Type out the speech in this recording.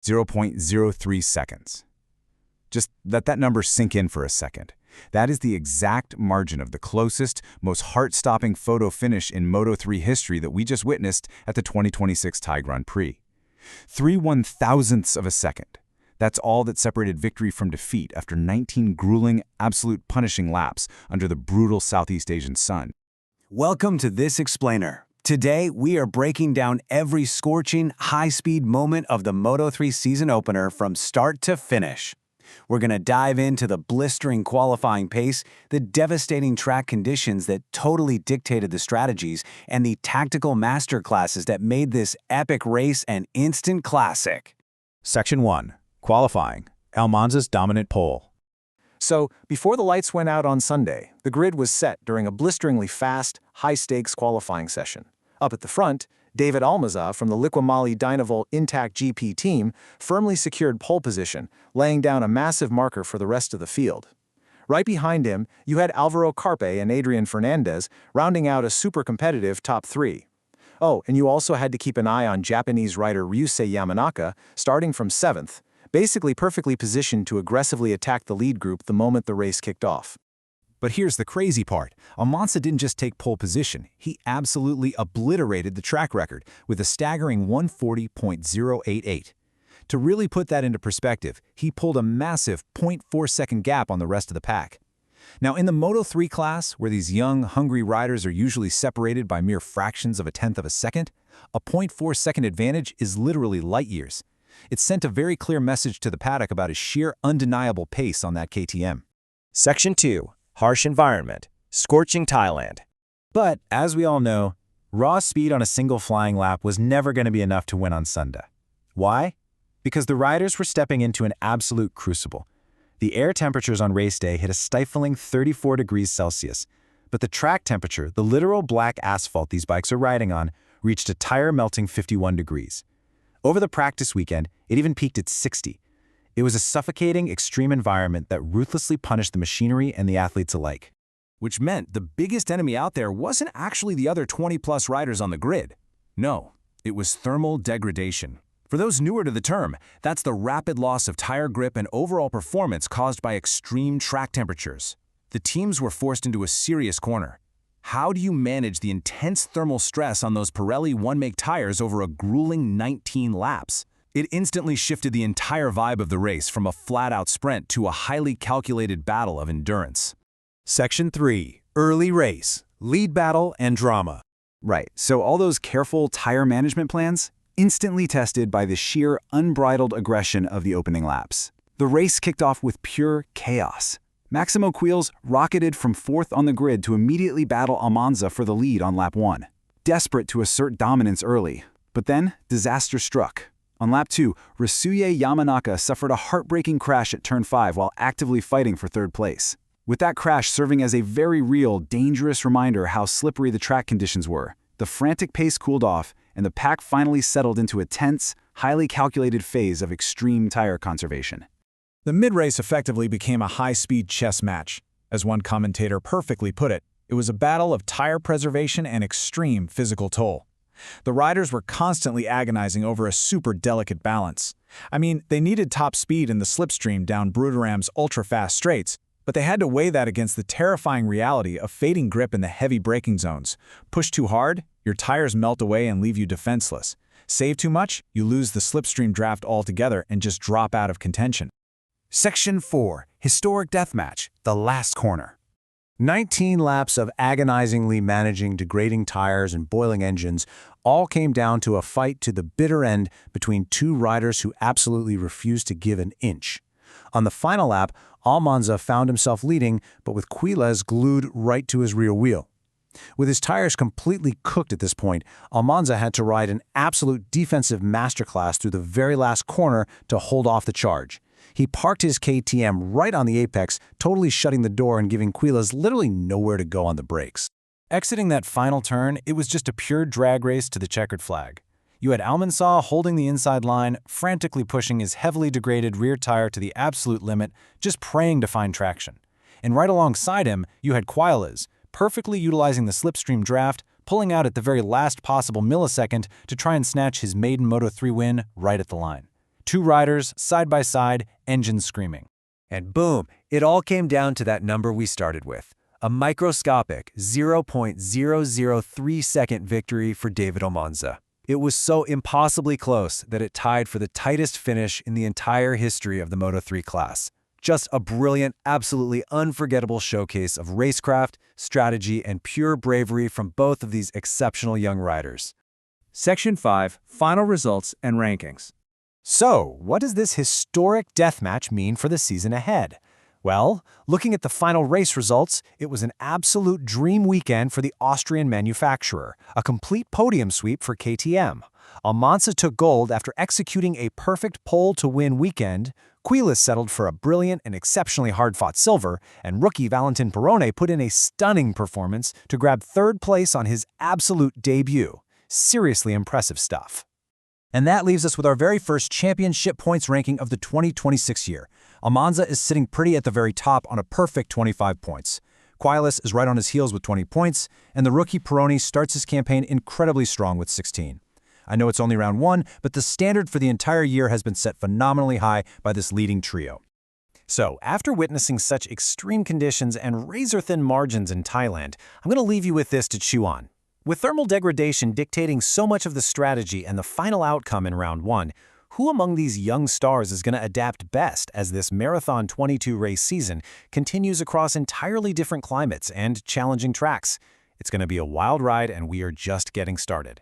0.03 seconds. Just let that number sink in for a second. That is the exact margin of the closest, most heart-stopping photo finish in Moto3 history that we just witnessed at the 2026 Thai Grand Prix. 3/1000ths of a second. That's all that separated victory from defeat after 19 grueling, absolute punishing laps under the brutal Southeast Asian sun. Welcome to This Explainer. Today, we are breaking down every scorching, high-speed moment of the Moto3 season opener from start to finish. We're going to dive into the blistering qualifying pace, the devastating track conditions that totally dictated the strategies, and the tactical masterclasses that made this epic race an instant classic. Section 1. Qualifying. Almanza's dominant pole. So, before the lights went out on Sunday, the grid was set during a blisteringly fast, high-stakes qualifying session. Up at the front, David Almanza from the Liqui Dynavolt Intact GP team firmly secured pole position, laying down a massive marker for the rest of the field. Right behind him, you had Alvaro Carpe and Adrian Fernandez rounding out a super competitive top three. Oh, and you also had to keep an eye on Japanese rider Ryusei Yamanaka, starting from 7th, basically perfectly positioned to aggressively attack the lead group the moment the race kicked off. But here's the crazy part. Almanza didn't just take pole position. He absolutely obliterated the track record with a staggering 140.088. To really put that into perspective, he pulled a massive 0.4-second gap on the rest of the pack. Now, in the Moto3 class, where these young, hungry riders are usually separated by mere fractions of a tenth of a second, a 0.4-second advantage is literally light years. It sent a very clear message to the paddock about his sheer, undeniable pace on that KTM. Section 2. Harsh environment. Scorching Thailand. But, as we all know, raw speed on a single flying lap was never going to be enough to win on Sunday. Why? Because the riders were stepping into an absolute crucible. The air temperatures on race day hit a stifling 34 degrees Celsius, but the track temperature, the literal black asphalt these bikes are riding on, reached a tire-melting 51 degrees. Over the practice weekend, it even peaked at 60. It was a suffocating, extreme environment that ruthlessly punished the machinery and the athletes alike. Which meant the biggest enemy out there wasn't actually the other 20-plus riders on the grid. No, it was thermal degradation. For those newer to the term, that's the rapid loss of tire grip and overall performance caused by extreme track temperatures. The teams were forced into a serious corner. How do you manage the intense thermal stress on those Pirelli one-make tires over a grueling 19 laps? It instantly shifted the entire vibe of the race from a flat-out sprint to a highly calculated battle of endurance. Section 3. Early race. Lead battle and drama. Right, so all those careful tire management plans, instantly tested by the sheer unbridled aggression of the opening laps. The race kicked off with pure chaos. Maximo Quills rocketed from 4th on the grid to immediately battle Almanza for the lead on lap 1, desperate to assert dominance early. But then, disaster struck. On lap 2, Ryusei Yamanaka suffered a heartbreaking crash at turn 5 while actively fighting for 3rd place. With that crash serving as a very real, dangerous reminder how slippery the track conditions were, the frantic pace cooled off, and the pack finally settled into a tense, highly calculated phase of extreme tire conservation. The mid-race effectively became a high-speed chess match. As one commentator perfectly put it, it was a battle of tire preservation and extreme physical toll. The riders were constantly agonizing over a super delicate balance. I mean, they needed top speed in the slipstream down Bruderam's ultra-fast straights, but they had to weigh that against the terrifying reality of fading grip in the heavy braking zones. Push too hard, your tires melt away and leave you defenseless. Save too much, you lose the slipstream draft altogether and just drop out of contention. Section 4. Historic Deathmatch. The last corner. 19 laps of agonizingly managing degrading tires and boiling engines all came down to a fight to the bitter end between two riders who absolutely refused to give an inch. On the final lap, Almanza found himself leading, but with Quilles glued right to his rear wheel. With his tires completely cooked at this point, Almanza had to ride an absolute defensive masterclass through the very last corner to hold off the charge. He parked his KTM right on the apex, totally shutting the door and giving Quilles literally nowhere to go on the brakes. Exiting that final turn, it was just a pure drag race to the checkered flag. You had Almanza holding the inside line, frantically pushing his heavily degraded rear tire to the absolute limit, just praying to find traction. And right alongside him, you had Quilles, perfectly utilizing the slipstream draft, pulling out at the very last possible millisecond to try and snatch his maiden Moto3 win right at the line. Two riders, side by side, engines screaming. And boom, it all came down to that number we started with. A microscopic 0.003-second victory for David Almanza. It was so impossibly close that it tied for the tightest finish in the entire history of the Moto3 class. Just a brilliant, absolutely unforgettable showcase of racecraft, strategy, and pure bravery from both of these exceptional young riders. Section 5, Final Results and Rankings. So, what does this historic deathmatch mean for the season ahead? Well, looking at the final race results, it was an absolute dream weekend for the Austrian manufacturer, a complete podium sweep for KTM. Almanza took gold after executing a perfect pole-to-win weekend, Quiles settled for a brilliant and exceptionally hard-fought silver, and rookie Valentin Perrone put in a stunning performance to grab third place on his absolute debut. Seriously impressive stuff. And that leaves us with our very first championship points ranking of the 2026 year. Almanza is sitting pretty at the very top on a perfect 25 points. Quiles is right on his heels with 20 points, and the rookie Perrone starts his campaign incredibly strong with 16. I know it's only round one, but the standard for the entire year has been set phenomenally high by this leading trio. So, after witnessing such extreme conditions and razor-thin margins in Thailand, I'm going to leave you with this to chew on. With thermal degradation dictating so much of the strategy and the final outcome in round one, who among these young stars is going to adapt best as this Marathon 22 race season continues across entirely different climates and challenging tracks? It's going to be a wild ride, and we are just getting started.